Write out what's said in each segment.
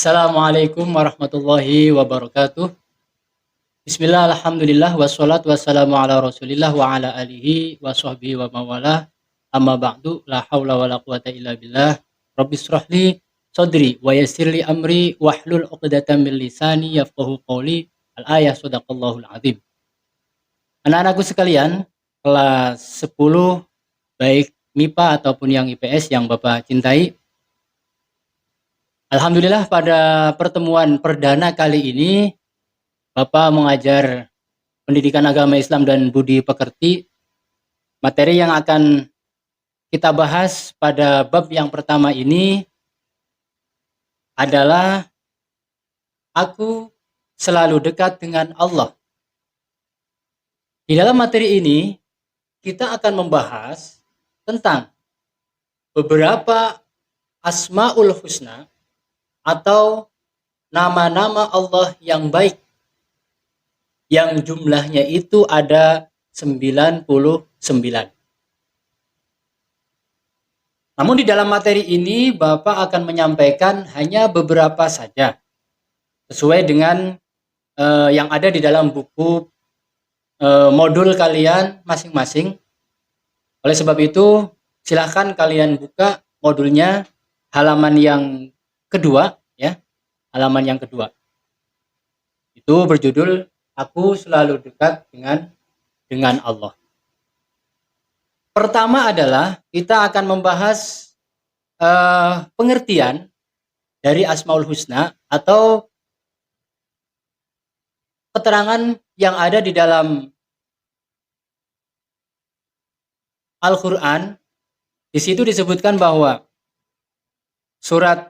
Assalamualaikum warahmatullahi wabarakatuh. Bismillah, alhamdulillah, wassalatu wassalamu ala rasulillah wa ala alihi wa sahbihi wa mawalah. Amma ba'du, la hawla wa la quwata illa billah. Rabbi srahli sadri wa yassirli amri wahlul uqdatan min lisani yafqahu qawli. Al-ayah sadaqallahul azim. Anak-anakku sekalian, kelas 10 baik MIPA ataupun yang IPS yang Bapak cintai. Alhamdulillah pada pertemuan perdana kali ini Bapak mengajar pendidikan agama Islam dan budi pekerti. Materi yang akan kita bahas pada bab yang pertama ini adalah aku selalu dekat dengan Allah. Di dalam materi ini kita akan membahas tentang beberapa Asmaul Husna atau nama-nama Allah yang baik, yang jumlahnya itu ada 99. Namun di dalam materi ini Bapak akan menyampaikan hanya beberapa saja, sesuai dengan yang ada di dalam buku modul kalian masing-masing. Oleh sebab itu silahkan kalian buka modulnya halaman yang kedua, ya, halaman yang kedua. Itu berjudul Aku selalu dekat dengan Allah. Pertama adalah kita akan membahas pengertian dari Asmaul Husna atau keterangan yang ada di dalam Al-Quran. Di situ disebutkan bahwa surat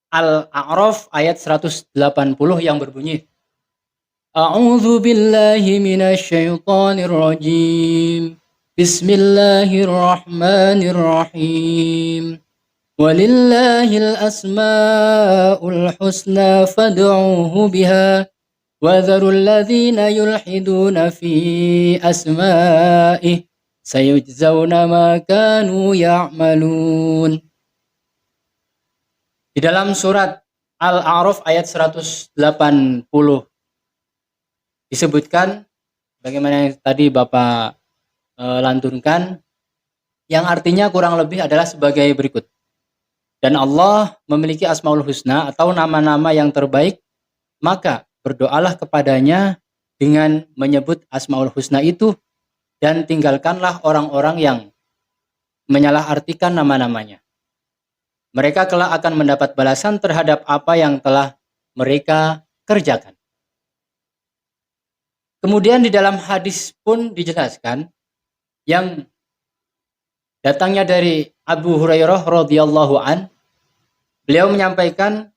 Al-A'raf ayat 180 yang berbunyi, A'udzu billahi minasyaitonir rajim. Bismillahirrahmanirrahim. Walillahil asmaul husna fad'uuhu biha wa dharul ladzina yulhiduna fi asma'ih sayujzauna ma kanu ya'malun. Di dalam surat Al-A'raf ayat 180 disebutkan bagaimana yang tadi Bapak lantunkan, yang artinya kurang lebih adalah sebagai berikut. Dan Allah memiliki Asmaul Husna atau nama-nama yang terbaik, maka berdoalah kepadanya dengan menyebut Asmaul Husna itu dan tinggalkanlah orang-orang yang menyalahartikan nama-namanya. Mereka kelak akan mendapat balasan terhadap apa yang telah mereka kerjakan. Kemudian di dalam hadis pun dijelaskan yang datangnya dari Abu Hurairah radhiyallahu an, beliau menyampaikan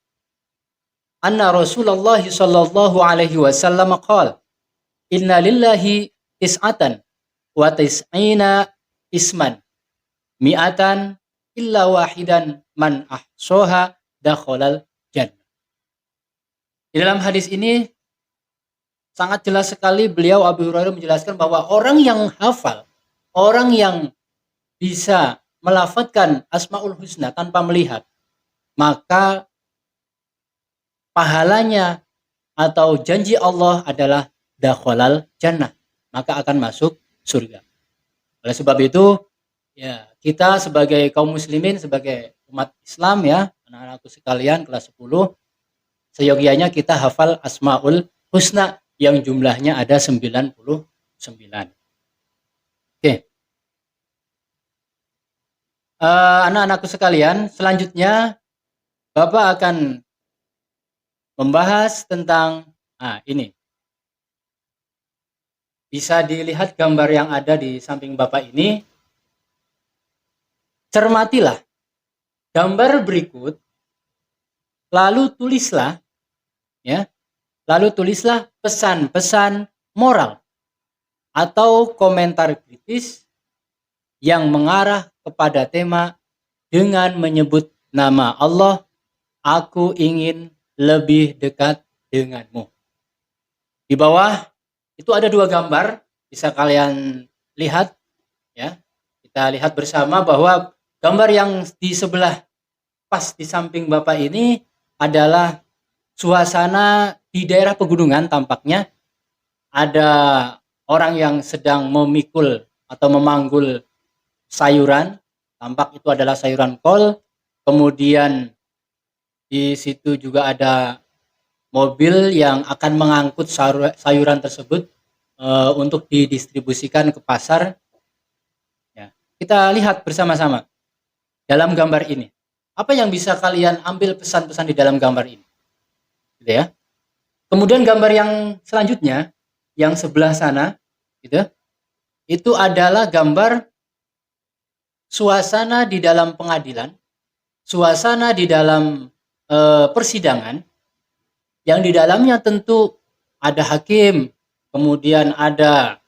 anna Rasulullah sallallahu alaihi wasallam qala inna lillahi tis'atan wa tis'ina isman mi'atan illa wahidan man ahsoha dakhalal jannah. Di dalam hadis ini sangat jelas sekali beliau Abu Hurairah menjelaskan bahwa orang yang hafal, orang yang bisa melafadzkan Asmaul Husna tanpa melihat, maka pahalanya atau janji Allah adalah dakhalal jannah, maka akan masuk surga. Oleh sebab itu, ya, kita sebagai kaum muslimin, sebagai umat Islam, ya, anak-anakku sekalian kelas 10, seyogianya kita hafal Asmaul Husna yang jumlahnya ada 99. Oke. Anak-anakku sekalian, selanjutnya Bapak akan membahas tentang ini. Bisa dilihat gambar yang ada di samping Bapak ini. Cermatilah gambar berikut, lalu tulislah, ya. Lalu tulislah pesan-pesan moral atau komentar kritis yang mengarah kepada tema dengan menyebut nama Allah, aku ingin lebih dekat denganmu. Di bawah itu ada dua gambar, bisa kalian lihat, ya. Kita lihat bersama bahwa gambar yang di sebelah pas di samping Bapak ini adalah suasana di daerah pegunungan. Tampaknya ada orang yang sedang memikul atau memanggul sayuran. Tampak itu adalah sayuran kol. Kemudian di situ juga ada mobil yang akan mengangkut sayuran tersebut untuk didistribusikan ke pasar. Ya, kita lihat bersama-sama dalam gambar ini. Apa yang bisa kalian ambil pesan-pesan di dalam gambar ini? Gitu ya. Kemudian gambar yang selanjutnya, yang sebelah sana, gitu, itu adalah gambar suasana di dalam pengadilan, suasana di dalam persidangan, yang di dalamnya tentu ada hakim, kemudian ada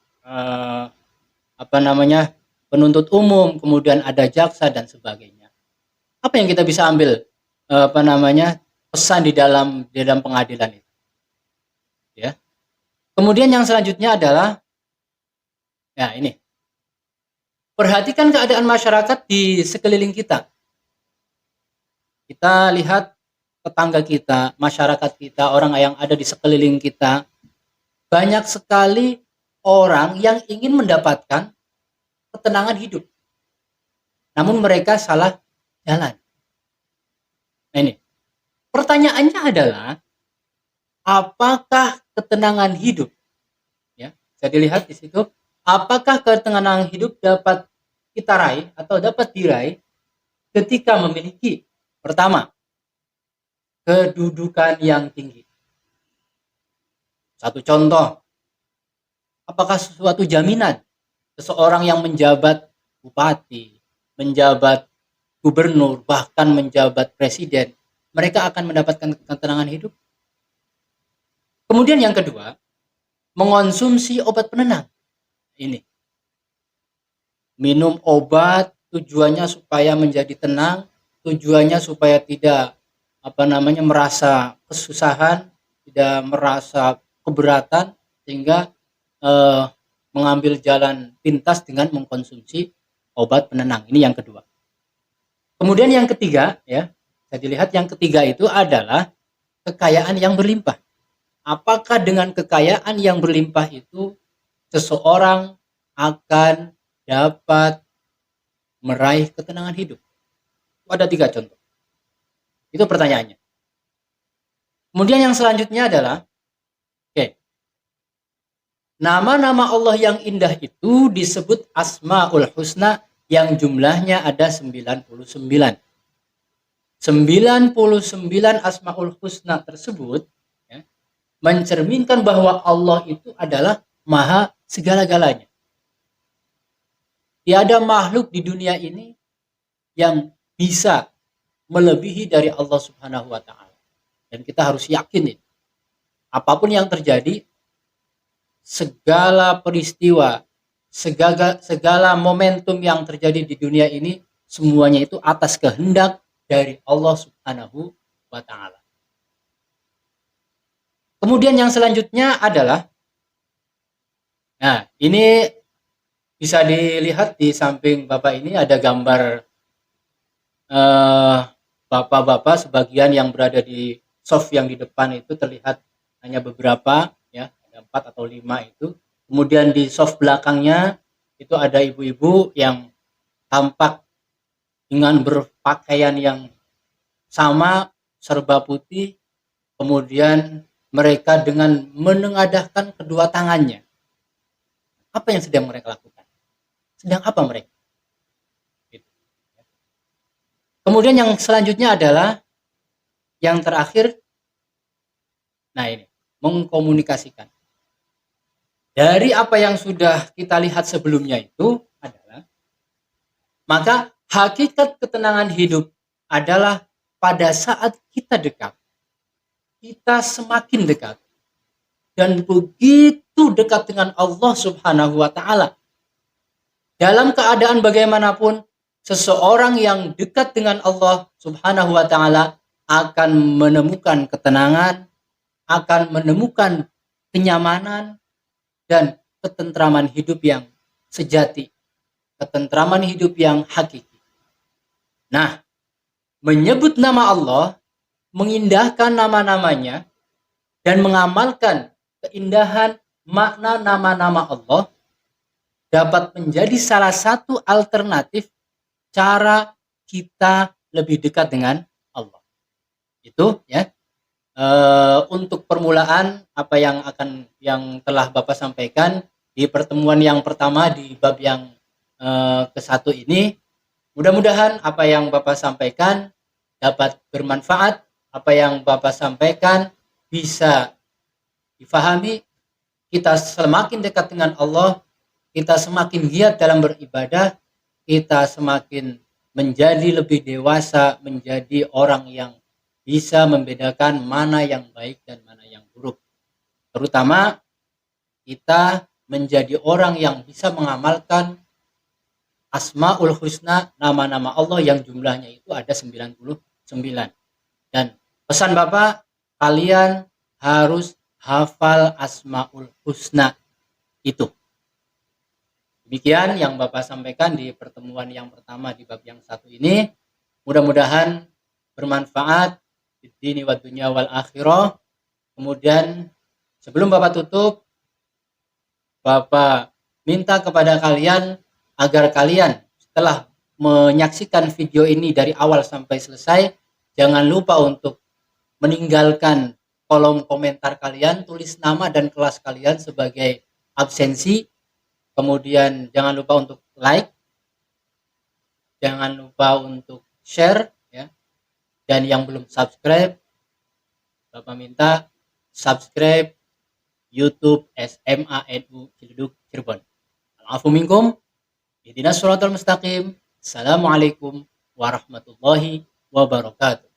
penuntut umum, kemudian ada jaksa dan sebagainya. Apa yang kita bisa ambil pesan di dalam pengadilan itu? Ya. Kemudian yang selanjutnya adalah, ya ini, perhatikan keadaan masyarakat di sekeliling kita. Kita lihat tetangga kita, masyarakat kita, orang yang ada di sekeliling kita. Banyak sekali orang yang ingin mendapatkan ketenangan hidup. Namun mereka salah jalan. Nah ini, pertanyaannya adalah, apakah ketenangan hidup? Ya, bisa dilihat di situ. Apakah ketenangan hidup dapat kita raih atau dapat diraih ketika memiliki, pertama, kedudukan yang tinggi. Satu contoh, apakah suatu jaminan seseorang yang menjabat bupati, menjabat gubernur, bahkan menjabat presiden, mereka akan mendapatkan ketenangan hidup? Kemudian yang kedua, mengonsumsi obat penenang. Ini, minum obat tujuannya supaya menjadi tenang, tujuannya supaya tidak merasa kesusahan, tidak merasa keberatan, sehingga mengambil jalan pintas dengan mengkonsumsi obat penenang. Ini yang kedua. Kemudian yang ketiga, ya, bisa dilihat yang ketiga itu adalah kekayaan yang berlimpah. Apakah dengan kekayaan yang berlimpah itu seseorang akan dapat meraih ketenangan hidup? Ada 3 contoh. Itu pertanyaannya. Kemudian yang selanjutnya adalah, nama-nama Allah yang indah itu disebut Asmaul Husna, yang jumlahnya ada 99. 99 Asmaul Husna tersebut, ya, mencerminkan bahwa Allah itu adalah maha segala-galanya. Tiada makhluk di dunia ini yang bisa melebihi dari Allah Subhanahu wa Ta'ala. Dan kita harus yakin itu. Apapun yang terjadi, segala peristiwa, segala momentum yang terjadi di dunia ini, semuanya itu atas kehendak dari Allah Subhanahu wa Ta'ala. Kemudian yang selanjutnya adalah, nah ini bisa dilihat di samping Bapak ini ada gambar Bapak-bapak, sebagian yang berada di soft yang di depan itu terlihat hanya beberapa, ya, ada 4 atau 5 itu. Kemudian di soft belakangnya itu ada ibu-ibu yang tampak dengan berpakaian yang sama, serba putih. Kemudian mereka dengan menengadahkan kedua tangannya. Apa yang sedang mereka lakukan? Sedang apa mereka? Kemudian yang selanjutnya adalah yang terakhir. Nah ini, mengkomunikasikan. Dari apa yang sudah kita lihat sebelumnya itu adalah, maka hakikat ketenangan hidup adalah pada saat kita dekat, kita semakin dekat, dan begitu dekat dengan Allah Subhanahu wa Ta'ala. Dalam keadaan bagaimanapun, seseorang yang dekat dengan Allah Subhanahu wa Ta'ala akan menemukan ketenangan, akan menemukan kenyamanan dan ketentraman hidup yang sejati, ketentraman hidup yang hakiki. Nah, menyebut nama Allah mengindahkan nama-namanya dan mengamalkan keindahan makna nama-nama Allah dapat menjadi salah satu alternatif cara kita lebih dekat dengan Allah. Itu ya. Untuk permulaan apa yang telah Bapak sampaikan di pertemuan yang pertama di bab yang ke-1 ini, mudah-mudahan apa yang Bapak sampaikan dapat bermanfaat, apa yang Bapak sampaikan bisa difahami, kita semakin dekat dengan Allah, kita semakin giat dalam beribadah, kita semakin menjadi lebih dewasa, menjadi orang yang bisa membedakan mana yang baik dan mana yang buruk. Terutama kita menjadi orang yang bisa mengamalkan Asmaul Husna, nama-nama Allah yang jumlahnya itu ada 99. Dan pesan Bapak, kalian harus hafal Asmaul Husna itu. Demikian yang Bapak sampaikan di pertemuan yang pertama di bab yang 1 ini. Mudah-mudahan bermanfaat di dini wa dunya wal akhirah. Kemudian sebelum Bapak tutup, Bapak minta kepada kalian agar kalian setelah menyaksikan video ini dari awal sampai selesai, jangan lupa untuk meninggalkan kolom komentar kalian, tulis nama dan kelas kalian sebagai absensi. Kemudian jangan lupa untuk like, jangan lupa untuk share ya. Dan yang belum subscribe, Bapak minta subscribe YouTube SMANU Ciledug Cirebon. Al-afu minkum, ihdinas shiratal mustaqim. Assalamualaikum warahmatullahi wabarakatuh.